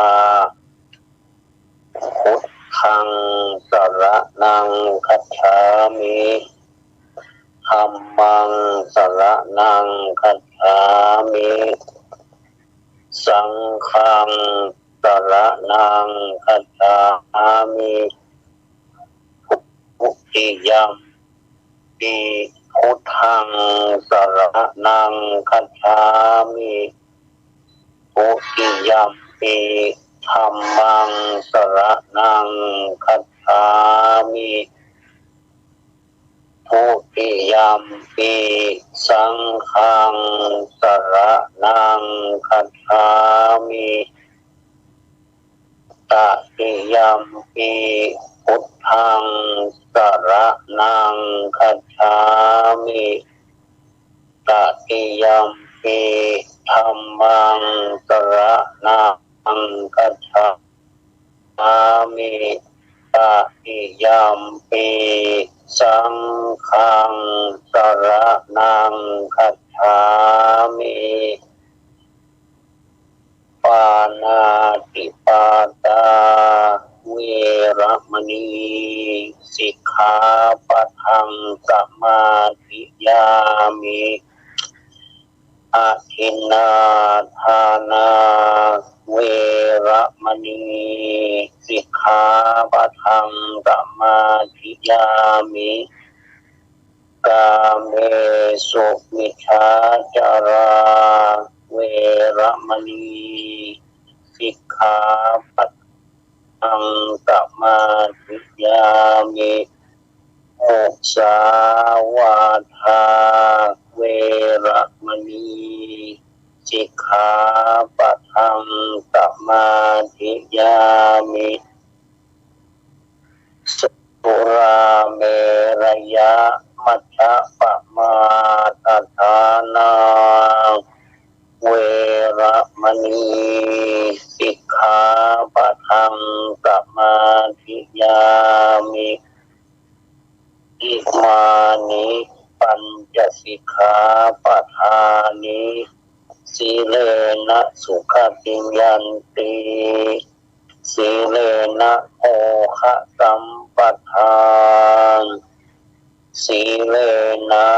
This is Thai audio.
าพุทธังสรณังคัจฉามิธัมมังสรณังคัจฉามิสังฆังสรณังคัจฉามิทุติยัมปิพุทธังสรณังคัจฉามิทุติยัมปิธัมมังสรณังคัจฉามิทุติยัมปิสังฆังสรณังคัจฉามิตติยัมปิพุทธังสรณังคัจฉามิตติยัมปิธัมมังสรณังคัจฉามิตติยัมปิสังฆังสรณังคัจฉามิปานาติปาตาเวรมณีสิกขาปะทังสมาธิยามิอาทินนาทานาเวรมณีสิกขาปะทังสมาธิยามิกาเมสุมิจฉาจาราเวรมณีสิกขาปะทังสมาธิยามิมุสาวาทาเวรมณีสิกขาปะทังสมาธิยามิสุราเมรยะมัชฌะปมาทฐานาเวรมณีสิกขาปะทังสมาธิยามิอิมานิปัญจสิกขาปทานิสีเลนะสุขติยันติสีเลนะโภคะสัมปทานสีเลนะ